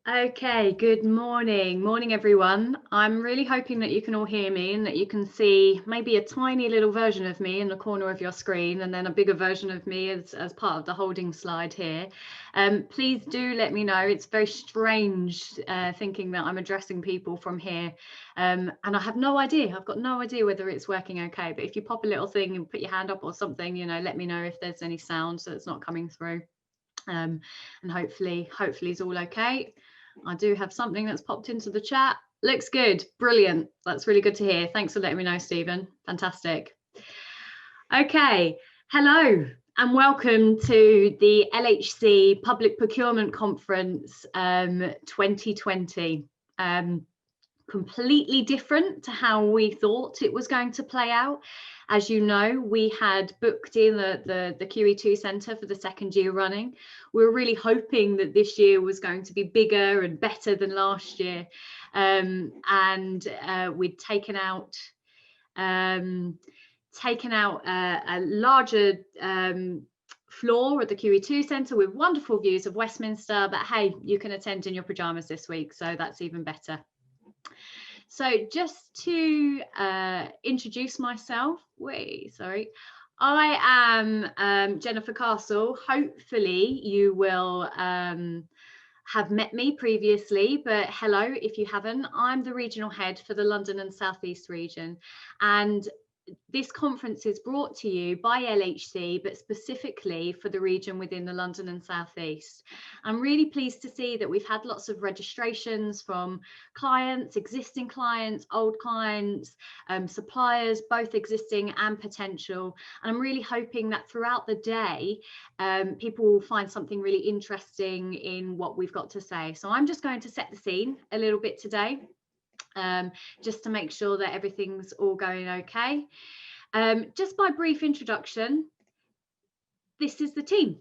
Okay, good morning everyone. I'm really hoping that you can all hear me and that you can see maybe a tiny little version of me in the corner of your screen and then a bigger version of me as part of the holding slide here. Please do let me know. It's very strange thinking that I'm addressing people from here, and I have no idea. I've got no idea whether it's working okay, but if you pop a little thing and put your hand up or something, let me know if there's any sound so it's not coming through. And hopefully it's all okay. I do have something that's popped into the chat. Looks good. Brilliant. That's really good to hear. Thanks for letting me know, Stephen. Fantastic. Okay. Hello and welcome to the LHC Public Procurement Conference 2020. Completely different to how we thought it was going to play out. As you know, we had booked in the QE2 Centre for the second year running. We were really hoping that this year was going to be bigger and better than last year. We'd taken out a larger floor at the QE2 Centre with wonderful views of Westminster, but hey, you can attend in your pyjamas this week, so that's even better. So just to introduce myself, I am Jennifer Castle. Hopefully you will have met me previously, but hello if you haven't. I'm the regional head for the London and South East region, and this conference is brought to you by LHC, but specifically for the region within the London and South East. I'm really pleased to see that we've had lots of registrations from clients, existing clients, old clients, suppliers, both existing and potential. And I'm really hoping that throughout the day, people will find something really interesting in what we've got to say. So I'm just going to set the scene a little bit today, just to make sure that everything's all going okay. Just by brief introduction, this is the team.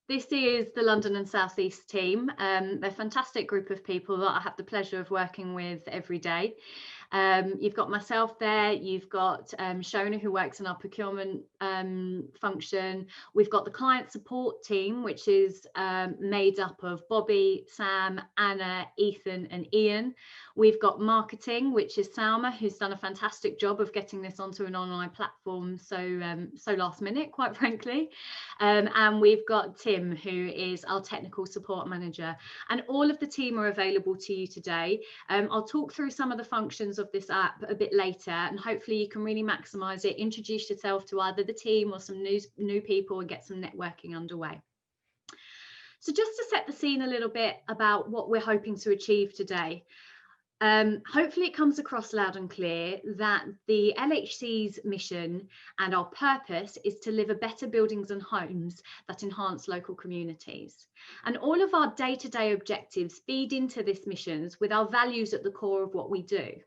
This is the London and South East team. They're a fantastic group of people that I have the pleasure of working with every day. You've got myself there, you've got Shona, who works in our procurement function. We've got the client support team, which is made up of Bobby, Sam, Anna, Ethan and Ian. We've got marketing, which is Salma, who's done a fantastic job of getting this onto an online platform so last minute, quite frankly. And we've got Tim, who is our technical support manager. And all of the team are available to you today. I'll talk through some of the functions of this app a bit later, and hopefully you can really maximize it, introduce yourself to either the team or some new people and get some networking underway. So just to set the scene a little bit about what we're hoping to achieve today. Hopefully it comes across loud and clear that the LHC's mission and our purpose is to deliver better buildings and homes that enhance local communities. And all of our day-to-day objectives feed into this mission with our values at the core of what we do.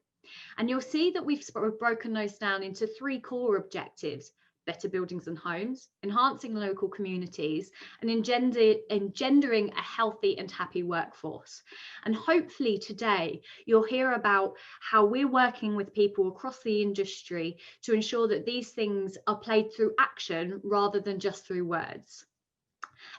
And you'll see that we've broken those down into three core objectives: better buildings and homes, enhancing local communities, and engendering a healthy and happy workforce. And hopefully today you'll hear about how we're working with people across the industry to ensure that these things are played through action rather than just through words.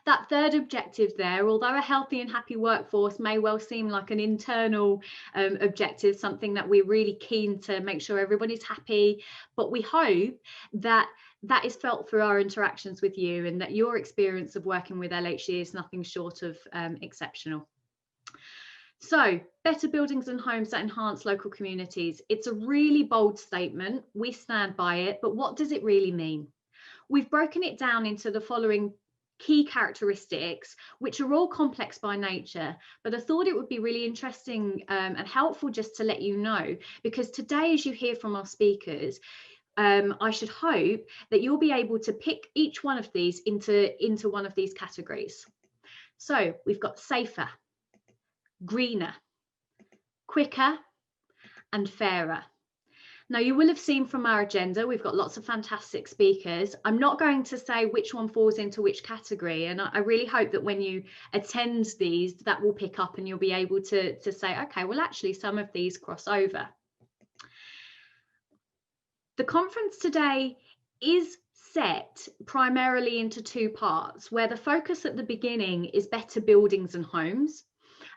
That third objective there, although a healthy and happy workforce may well seem like an internal objective, something that we're really keen to make sure everybody's happy, but we hope that that is felt through our interactions with you and that your experience of working with LHC is nothing short of exceptional. So, better buildings and homes that enhance local communities. It's a really bold statement. We stand by it, but what does it really mean? We've broken it down into the following key characteristics, which are all complex by nature, but I thought it would be really interesting and helpful just to let you know, because today, as you hear from our speakers, I should hope that you'll be able to pick each one of these into one of these categories. So we've got safer, greener, quicker, and fairer. Now, you will have seen from our agenda, we've got lots of fantastic speakers. I'm not going to say which one falls into which category, and I really hope that when you attend these, that will pick up and you'll be able to say, okay, well, actually, some of these cross over. The conference today is set primarily into two parts, where the focus at the beginning is better buildings and homes,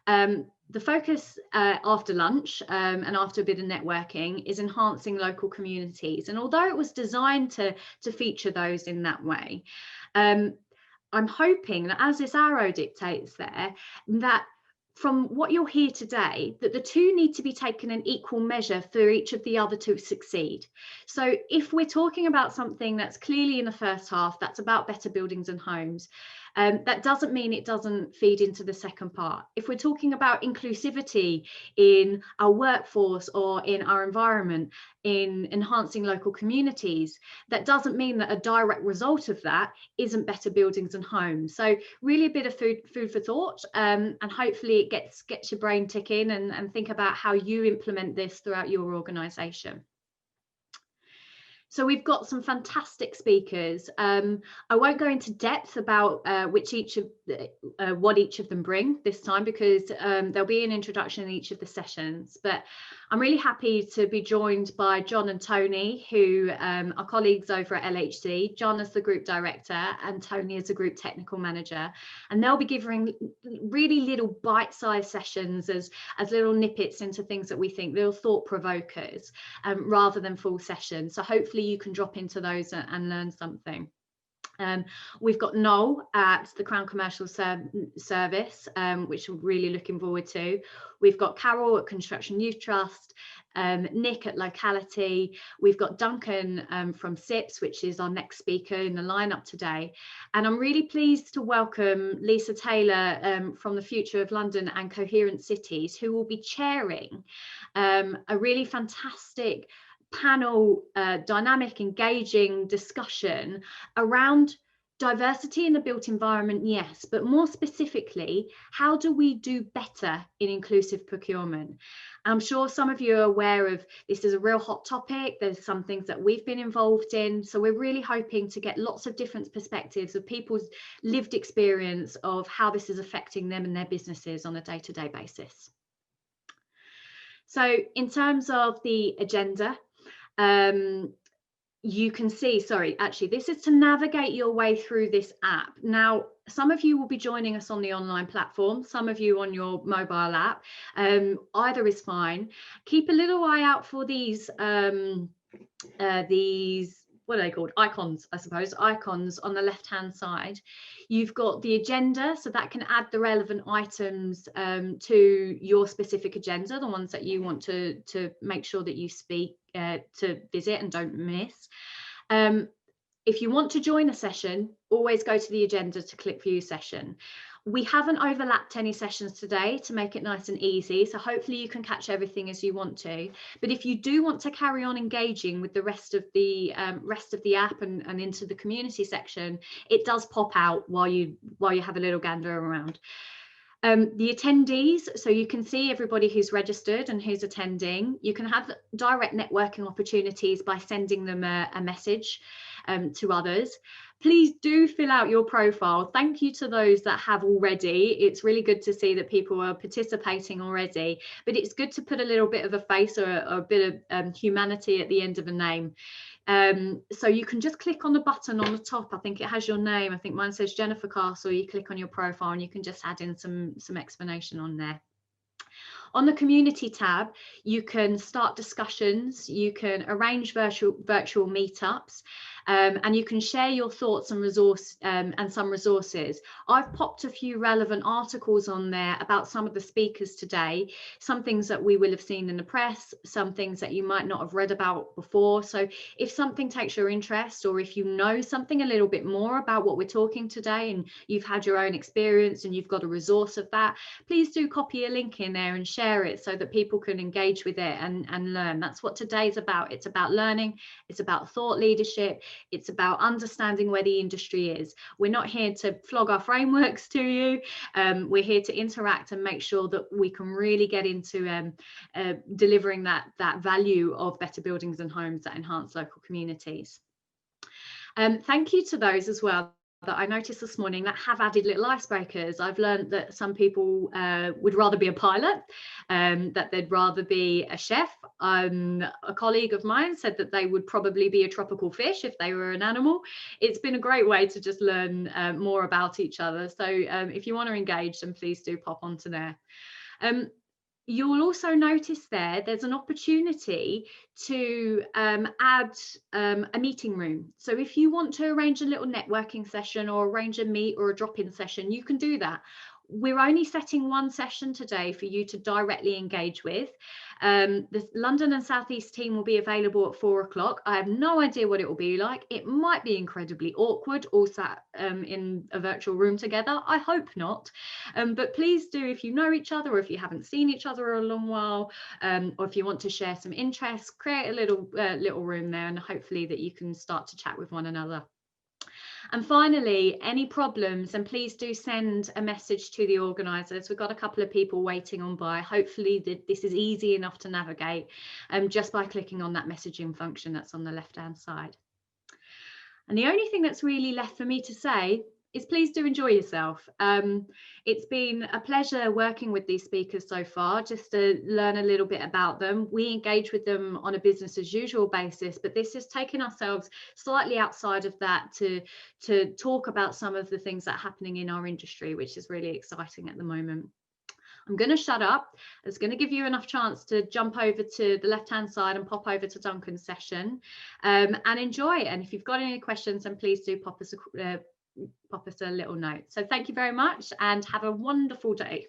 The focus after lunch and after a bit of networking is enhancing local communities. And although it was designed to feature those in that way, I'm hoping that, as this arrow dictates there, that from what you'll hear today, that the two need to be taken in equal measure for each of the other to succeed. So if we're talking about something that's clearly in the first half, that's about better buildings and homes, that doesn't mean it doesn't feed into the second part. If we're talking about inclusivity in our workforce or in our environment, in enhancing local communities, that doesn't mean that a direct result of that isn't better buildings and homes. So really a bit of food for thought, and hopefully it gets your brain ticking and think about how you implement this throughout your organisation. So we've got some fantastic speakers. I won't go into depth about what each of them bring this time, because there'll be an introduction in each of the sessions. But I'm really happy to be joined by John and Tony, who are colleagues over at LHC. John is the group director and Tony is the group technical manager. And they'll be giving really little bite-sized sessions as little nippets into things that we think, little thought provokers, rather than full sessions. So hopefully you can drop into those and learn something. We've got Noel at the Crown Commercial Service, which we're really looking forward to. We've got Carol at Construction Youth Trust, Nick at Locality. We've got Duncan from SIPS, which is our next speaker in the lineup today. And I'm really pleased to welcome Lisa Taylor from the Future of London and Coherent Cities, who will be chairing a really fantastic panel, dynamic, engaging discussion around diversity in the built environment, yes, but more specifically, how do we do better in inclusive procurement? I'm sure some of you are aware of this is a real hot topic. There's some things that we've been involved in. So we're really hoping to get lots of different perspectives of people's lived experience of how this is affecting them and their businesses on a day-to-day basis. So in terms of the agenda, you can see, sorry, actually, this is to navigate your way through this app. Now, some of you will be joining us on the online platform, some of you on your mobile app. Either is fine. Keep a little eye out for these what are they called? Icons, I suppose, icons on the left-hand side. You've got the agenda, so that can add the relevant items to your specific agenda, the ones that you want to make sure that you speak to visit and don't miss. If you want to join a session, always go to the agenda to click view session. We haven't overlapped any sessions today to make it nice and easy, so hopefully you can catch everything as you want to. But if you do want to carry on engaging with the rest of the app and into the community section, it does pop out while you have a little gander around. The attendees, so you can see everybody who's registered and who's attending. You can have direct networking opportunities by sending them a message to others. Please do fill out your profile. Thank you to those that have already. It's really good to see that people are participating already, but it's good to put a little bit of a face or a bit of humanity at the end of a name. So you can just click on the button on the top. I think it has your name. I think mine says Jennifer Castle. You click on your profile and you can just add in some explanation on there. On the community tab, you can start discussions, you can arrange virtual meetups, and you can share your thoughts and some resources. I've popped a few relevant articles on there about some of the speakers today, some things that we will have seen in the press, some things that you might not have read about before. So if something takes your interest, or if you know something a little bit more about what we're talking today and you've had your own experience and you've got a resource of that, please do copy a link in there and share it so that people can engage with it and learn. That's what today's about. It's about learning, it's about thought leadership, it's about understanding where the industry is. We're not here to flog our frameworks to you. We're here to interact and make sure that we can really get into delivering that value of better buildings and homes that enhance local communities. Thank you to those as well that I noticed this morning that have added little icebreakers. I've learned that some people would rather be a pilot, that they'd rather be a chef. A colleague of mine said that they would probably be a tropical fish if they were an animal. It's been a great way to just learn more about each other. So if you want to engage, then please do pop onto there. You'll also notice there's an opportunity to add a meeting room. So if you want to arrange a little networking session or arrange a meet or a drop-in session, you can do that. We're only setting one session today for you to directly engage with. The London and South East team will be available at 4 o'clock. I have no idea what it will be like. It might be incredibly awkward, all sat in a virtual room together. I hope not. But please do, if you know each other or if you haven't seen each other a long while, or if you want to share some interests, create a little room there, and hopefully that you can start to chat with one another. And finally, any problems, and please do send a message to the organisers. We've got a couple of people waiting on by. Hopefully this is easy enough to navigate just by clicking on that messaging function that's on the left-hand side. And the only thing that's really left for me to say is please do enjoy yourself. It's been a pleasure working with these speakers so far, just to learn a little bit about them. We engage with them on a business as usual basis, but this has taken ourselves slightly outside of that to talk about some of the things that are happening in our industry, which is really exciting at the moment. I'm going to shut up. It's going to give you enough chance to jump over to the left-hand side and pop over to Duncan's session and enjoy. And if you've got any questions, then please do pop us a little note. So thank you very much and have a wonderful day.